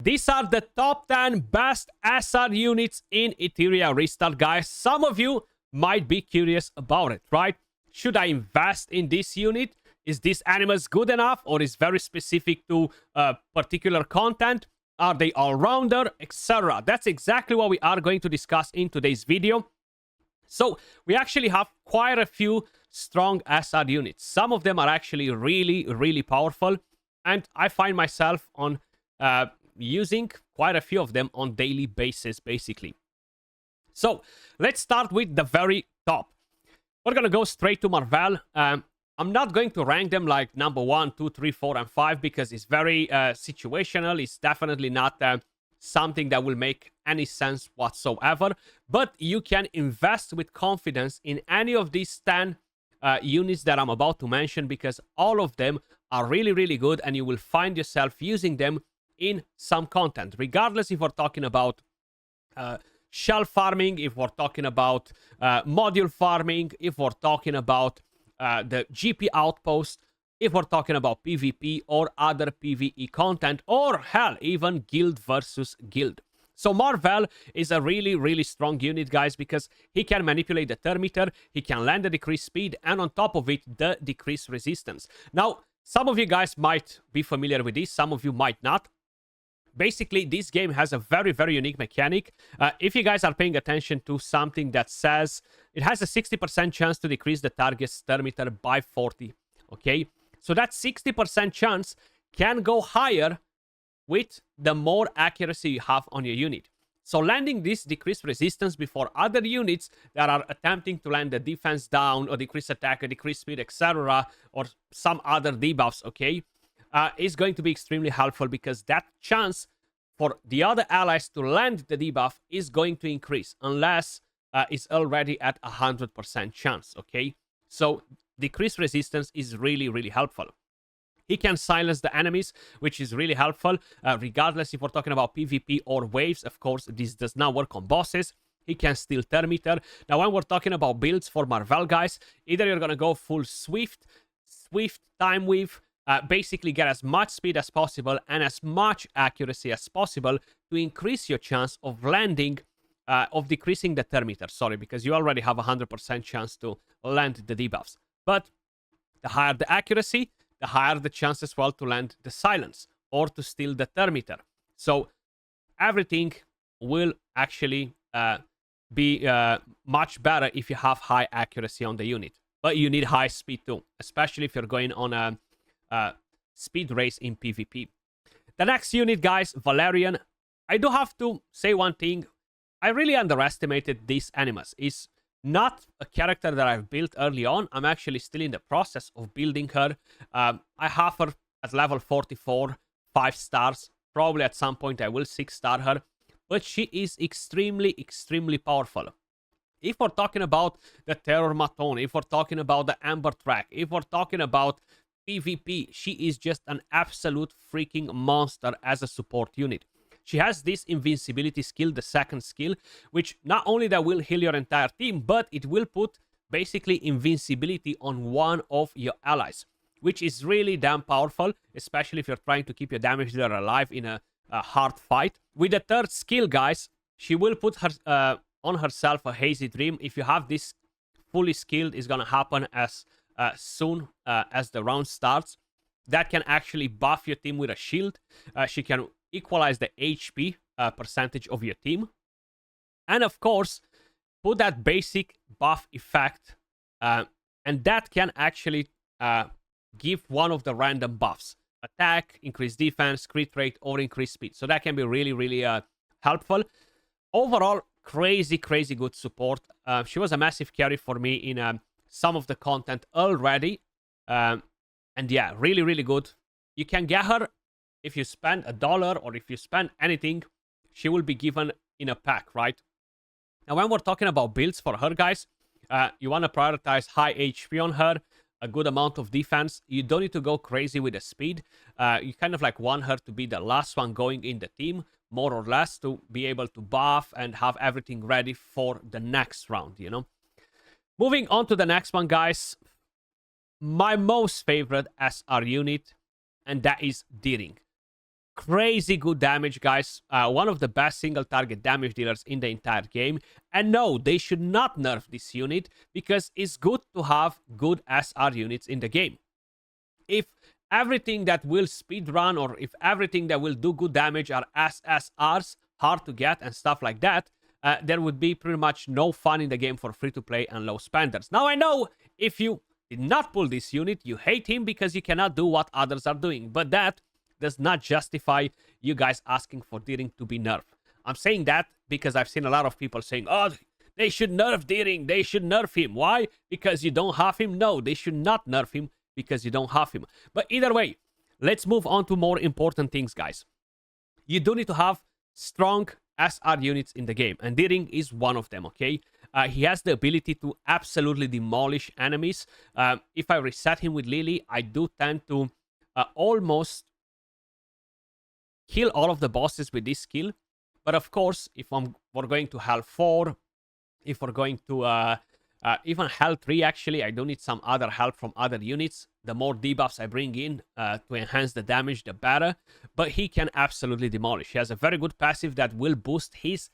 These are the top 10 best SR units in Etheria Restart, guys. Some of you might be curious about it, right? Should I invest in this unit? Is this Animus good enough, or is very specific to particular content? Are they all-rounder, etc.? That's exactly what we are going to discuss in today's video. So we actually have quite a few strong SR units. Some of them are actually really, really powerful, and I find myself on using quite a few of them on daily basis, basically. So let's start with the very top. We're gonna go straight to Marll. I'm not going to rank them like number 1, 2, 3, 4, and 5 because it's very situational. It's definitely not something that will make any sense whatsoever. But you can invest with confidence in any of these 10 units that I'm about to mention, because all of them are really, really good, and you will find yourself using them in some content, regardless if we're talking about shell farming, if we're talking about module farming, if we're talking about the GP outpost, if we're talking about PvP or other PvE content, or hell, even guild versus guild. So Marll is a really, really strong unit, guys, because he can manipulate the thermometer, he can land the decreased speed, and on top of it, the decreased resistance. Now, some of you guys might be familiar with this, some of you might not. Basically, this game has a very, very unique mechanic. If you guys are paying attention to something that says it has a 60% chance to decrease the target's thermometer by 40, okay? So that 60% chance can go higher with the more accuracy you have on your unit. So landing this decreased resistance before other units that are attempting to land the defense down or decrease attack or decrease speed, etc., or some other debuffs, okay, is going to be extremely helpful, because that chance for the other allies to land the debuff is going to increase unless it's already at 100% chance, okay? So decreased resistance is really, really helpful. He can silence the enemies, which is really helpful, regardless if we're talking about PvP or waves. Of course, this does not work on bosses. He can steal thermometer. Now, when we're talking about builds for Marll, guys, either you're going to go full Swift, Time Weave, basically get as much speed as possible and as much accuracy as possible to increase your chance of landing, of decreasing the thermometer, sorry, because you already have a 100% chance to land the debuffs. But the higher the accuracy, the higher the chance as well to land the silence or to steal the thermometer. So everything will actually be much better if you have high accuracy on the unit. But you need high speed too, especially if you're going on a speed race in PvP. The next unit, guys, Valyrian. I do have to say one thing. I really underestimated this Animus. It's not a character that I've built early on. I'm actually still in the process of building her. I have her at level 44, 5 stars. Probably at some point I will 6-star her. But she is extremely, extremely powerful. If we're talking about the Terror Maton, if we're talking about the Amber Track, if we're talking about PvP, she is just an absolute freaking monster as a support unit. She has this invincibility skill, the second skill, which not only that will heal your entire team, but it will put basically invincibility on one of your allies, which is really damn powerful, especially if you're trying to keep your damage dealer alive in a hard fight. With the third skill, guys, she will put her on herself a hazy dream. If you have this fully skilled, it's gonna happen as soon as the round starts. That can actually buff your team with a shield. She can equalize the HP percentage of your team. And of course, put that basic buff effect. And that can actually give one of the random buffs. Attack, increase defense, crit rate, or increase speed. So that can be really, really helpful. Overall, crazy, crazy good support. She was a massive carry for me in some of the content already. And yeah, really, really good. You can get her if you spend $1 or if you spend anything, she will be given in a pack, right? Now, when we're talking about builds for her, guys, you want to prioritize high HP on her, a good amount of defense. You don't need to go crazy with the speed. You kind of like want her to be the last one going in the team, more or less, to be able to buff and have everything ready for the next round, you know? Moving on to the next one, guys. My most favorite SR unit, and that is Deering. crazy good damage, guys. One of the best single target damage dealers in the entire game. And no, they should not nerf this unit because it's good to have good SR units in the game. If everything that will speedrun or if everything that will do good damage are SSRs, hard to get and stuff like that, there would be pretty much no fun in the game for free-to-play and low spenders. Now, I know if you did not pull this unit, you hate him because you cannot do what others are doing. But that does not justify you guys asking for Deering to be nerfed. I'm saying that because I've seen a lot of people saying, oh, they should nerf Deering, they should nerf him. Why? Because you don't have him? No, they should not nerf him because you don't have him. But either way, let's move on to more important things, guys. You do need to have strong SR units in the game, and Deering is one of them, okay? He has the ability to absolutely demolish enemies. If I reset him with Lily, I do tend to almost kill all of the bosses with this skill. But of course, if we're going to Hell 4, if we're going to even Hell 3, actually, I do need some other help from other units. The more debuffs I bring in to enhance the damage, the better. But he can absolutely demolish. He has a very good passive that will boost his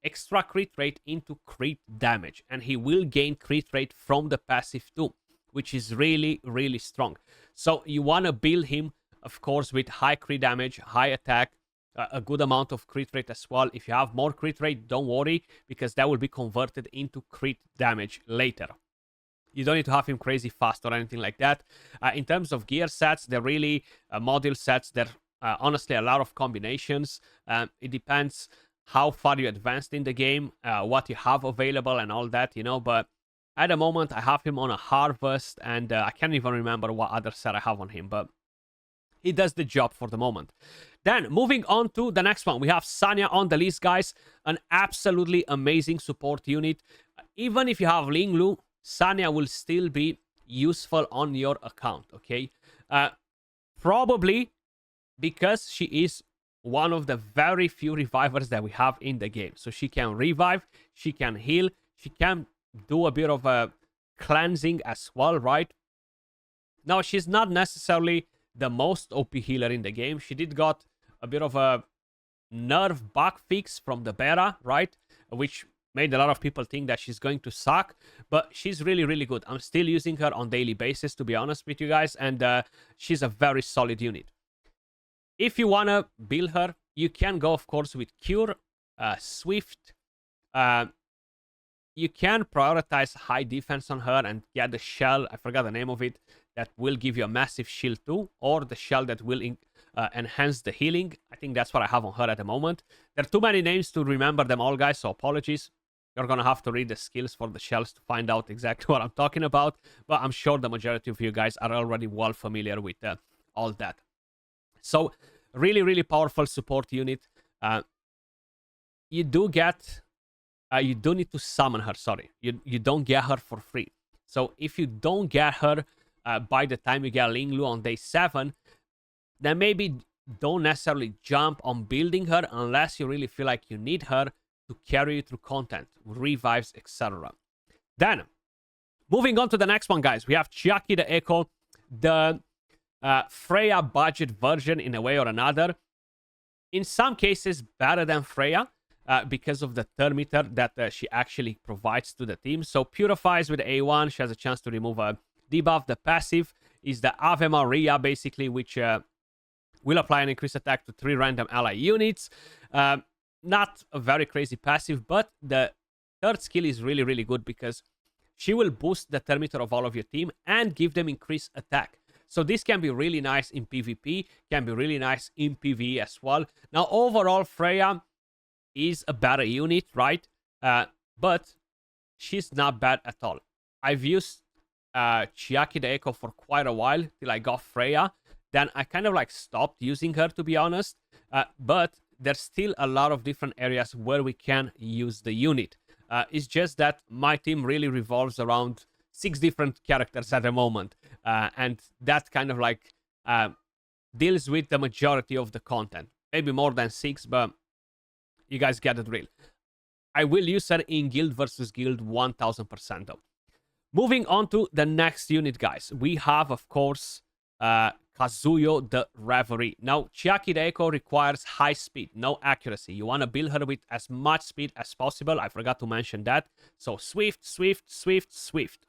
extra crit rate into crit damage. And he will gain crit rate from the passive too, which is really, really strong. So you want to build him, of course, with high crit damage, high attack, a good amount of crit rate as well. If you have more crit rate, don't worry, because that will be converted into crit damage later. You don't need to have him crazy fast or anything like that. In terms of gear sets, they're really module sets. They're honestly a lot of combinations. It depends how far you advanced in the game, what you have available and all that, you know. But at the moment, I have him on a Harvest, and I can't even remember what other set I have on him, but he does the job for the moment. Then, moving on to the next one, we have Sanya on the list, guys. An absolutely amazing support unit. Even if you have Ling Lu, Sanya will still be useful on your account, okay? Probably because she is one of the very few revivers that we have in the game. So she can revive, she can heal, she can do a bit of a cleansing as well, right? Now, she's not necessarily the most OP healer in the game. She did got a bit of a nerf bug fix from the beta, right? Which made a lot of people think that she's going to suck, but she's really, really good. I'm still using her on daily basis, to be honest with you guys, and she's a very solid unit. If you want to build her, you can go, of course, with Cure, Swift. You can prioritize high defense on her and get the shell, I forgot the name of it, that will give you a massive shield too, or the shell that will enhance the healing. I think that's what I have on her at the moment. There are too many names to remember them all, guys, so apologies. You're going to have to read the skills for the shells to find out exactly what I'm talking about, but I'm sure the majority of you guys are already well familiar with all that. So, really, really powerful support unit. You do get... you do need to summon her, sorry. You don't get her for free. So, if you don't get her by the time you get Ling Lu on day 7, then maybe don't necessarily jump on building her unless you really feel like you need her to carry you through content, revives, etc. Then, moving on to the next one, guys. We have Chiaki the Echo, the Freya budget version in a way or another. In some cases, better than Freya because of the thermometer that she actually provides to the team. So, purifies with A1. She has a chance to remove a debuff. The passive is the Ave Maria, basically, which will apply an increased attack to 3 random ally units. Not a very crazy passive, but the third skill is really, really good because she will boost the thermometer of all of your team and give them increased attack. So this can be really nice in PvP, can be really nice in PvE as well. Now, overall, Freya is a better unit, right? But she's not bad at all. I've used Chiaki the Echo for quite a while till I got Freya. Then I kind of like stopped using her, to be honest. But there's still a lot of different areas where we can use the unit. It's just that my team really revolves around 6 different characters at the moment. And that kind of like deals with the majority of the content. Maybe more than 6, but you guys get the drill. I will use her in guild versus guild 1000% though. Moving on to the next unit, guys. We have, of course, Kazuyo the Reverie. Now, Chiaki the Echo requires high speed, no accuracy. You want to build her with as much speed as possible. I forgot to mention that. So, swift, swift, swift, swift.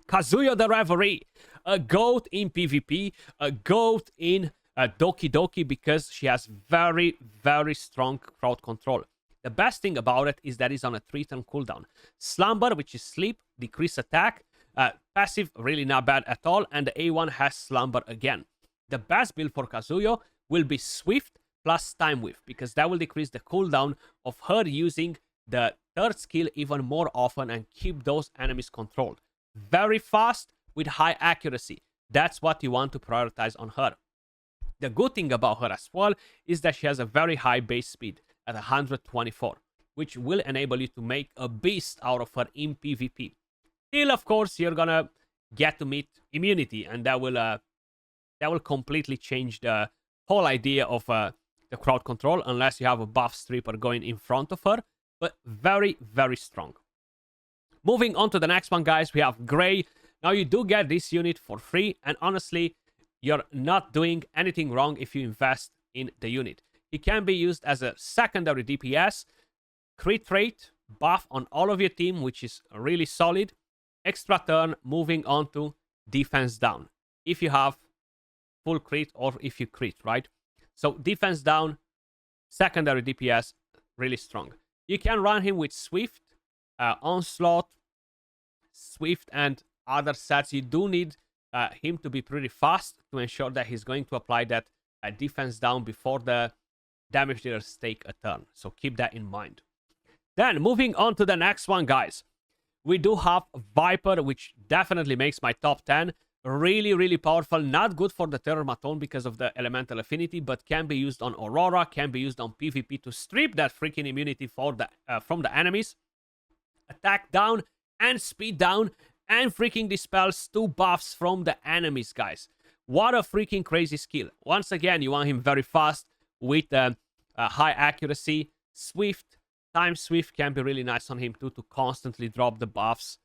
Kazuyo the Reverie, a goat in PvP, a goat in Doki Doki because she has very, very strong crowd control. The best thing about it is that it's on a 3-turn cooldown. Slumber, which is sleep, decrease attack, passive, really not bad at all, and the A1 has Slumber again. The best build for Kazuyo will be Swift plus Time Whiff, because that will decrease the cooldown of her using the third skill even more often and keep those enemies controlled. Very fast with high accuracy. That's what you want to prioritize on her. The good thing about her as well is that she has a very high base speed at 124, which will enable you to make a beast out of her in PvP. Still, of course, you're gonna get to meet immunity, and that will completely change the whole idea of the crowd control, unless you have a buff stripper going in front of her. But very, very strong. Moving on to the next one, guys, we have Grey. Now, you do get this unit for free, and honestly, you're not doing anything wrong if you invest in the unit. It can be used as a secondary DPS, crit rate, buff on all of your team, which is really solid. Extra turn, moving on to defense down. If you have full crit or if you crit, right? So, defense down, secondary DPS, really strong. You can run him with Swift, Onslaught, Swift, and other sets. You do need him to be pretty fast to ensure that he's going to apply that defense down before the damage dealers take a turn. So keep that in mind. Then moving on to the next one, guys. We do have Viper, which definitely makes my top 10. Really, really powerful. Not good for the Terrormaton because of the elemental affinity, but can be used on Aurora, can be used on PvP to strip that freaking immunity for from the enemies. Attack down and speed down, and freaking dispels 2 buffs from the enemies, guys. What a freaking crazy skill. Once again, you want him very fast with high accuracy. Swift, Time Swift can be really nice on him too, to constantly drop the buffs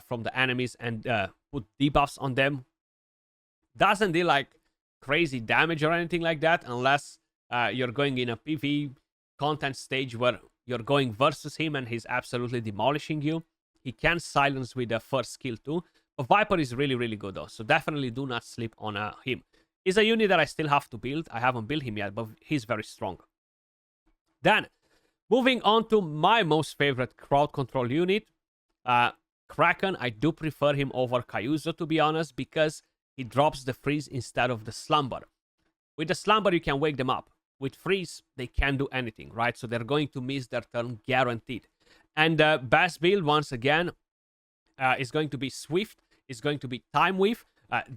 from the enemies and put debuffs on them. Doesn't deal like crazy damage or anything like that, unless you're going in a PvE content stage where you're going versus him and he's absolutely demolishing you. He can silence with the first skill too. But Viper is really, really good though. So definitely do not sleep on him. He's a unit that I still have to build. I haven't built him yet, but he's very strong. Then, moving on to my most favorite crowd control unit. Kraken. I do prefer him over Kazuyo, to be honest, because he drops the freeze instead of the slumber. With the slumber, you can wake them up. With freeze, they can't do anything, right? So they're going to miss their turn, guaranteed. And best build, once again, is going to be Swift, is going to be Time Whiff.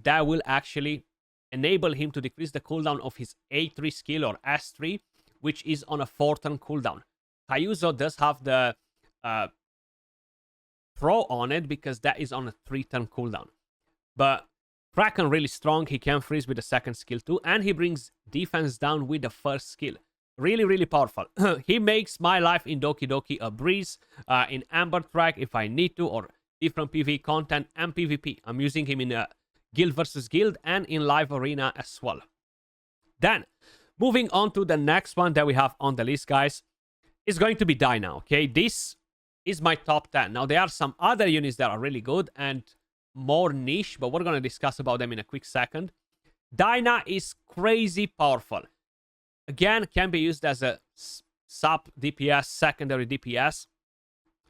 That will actually enable him to decrease the cooldown of his A3 skill or S3, which is on a 4-turn cooldown. Kazuyo does have the Pro on it because that is on a 3-turn cooldown. But Kraken really strong. He can freeze with the second skill too, and he brings defense down with the first skill. Really, really powerful. He makes my life in Doki Doki a breeze. In Amber Track, if I need to, or different PvE content and PvP. I'm using him in Guild versus Guild and in Live Arena as well. Then, moving on to the next one that we have on the list, guys, is going to be Dina, okay? This is my top 10. Now, there are some other units that are really good and more niche, but we're going to discuss about them in a quick second. Dina is crazy powerful. Again, can be used as a sub DPS, secondary DPS.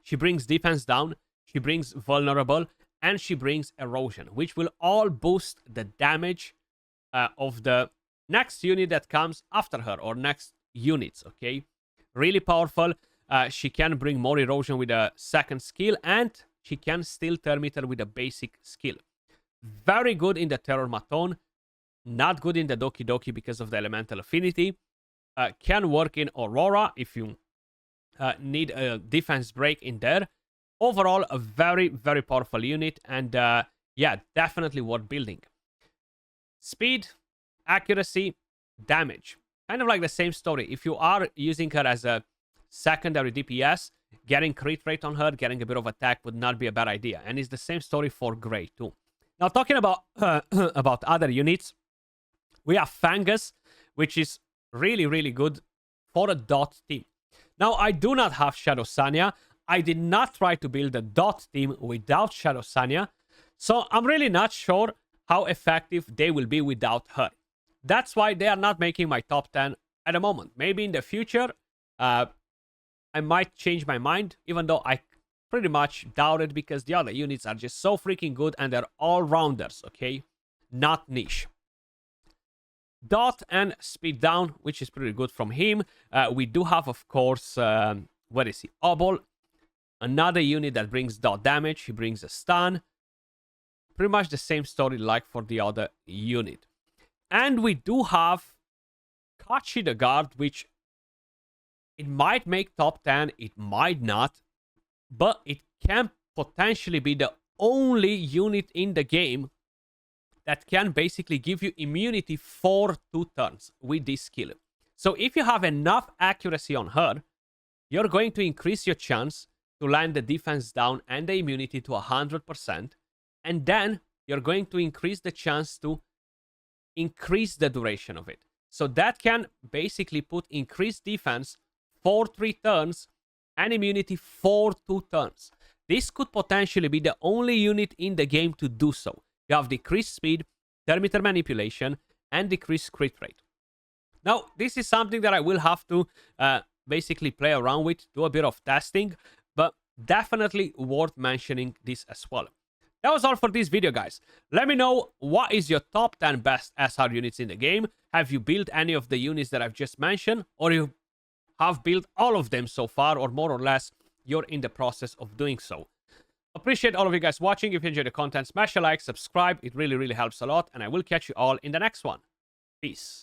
She brings defense down, she brings vulnerable, and she brings erosion, which will all boost the damage of the next unit that comes after her, or next units, okay? Really powerful. She can bring more erosion with a second skill, and she can still Termiter with a basic skill. Very good in the Terrormaton. Not good in the Doki Doki because of the elemental affinity. Can work in Aurora if you need a defense break in there. Overall, a very, very powerful unit. And yeah, definitely worth building. Speed, accuracy, damage. Kind of like the same story. If you are using her as a secondary DPS, getting crit rate on her, getting a bit of attack would not be a bad idea. And it's the same story for Grey too. Now, talking about about other units, We have Fangus, which is really, really good for a dot team. Now, I do not have Shadow Sanya. I did not try to build a dot team without Shadow Sanya. So I'm really not sure how effective they will be without her. That's why they are not making my top 10 at the moment. Maybe in the future, I might change my mind, even though I pretty much doubt it because the other units are just so freaking good and they're all-rounders, okay? Not niche. Dot and speed down, which is pretty good from him. We do have, of course, where is he? Obol. Another unit that brings dot damage. He brings a stun. Pretty much the same story like for the other unit. And we do have Kachi the guard, which it might make top 10, it might not, but it can potentially be the only unit in the game that can basically give you immunity for 2 turns with this skill. So if you have enough accuracy on her, you're going to increase your chance to land the defense down and the immunity to 100%, and then you're going to increase the chance to increase the duration of it. So that can basically put increased defense for 3 turns and immunity for 2 turns. This could potentially be the only unit in the game to do so. You have decreased speed, thermometer manipulation, and decreased crit rate. Now, this is something that I will have to basically play around with, do a bit of testing, but definitely worth mentioning this as well. That was all for this video, guys. Let me know what is your top 10 best SR units in the game. Have you built any of the units that I've just mentioned, or you have built all of them so far, or more or less you're in the process of doing so. Appreciate all of you guys watching. If you enjoyed the content, smash a like, subscribe. It really, really helps a lot, and I will catch you all in the next one. Peace.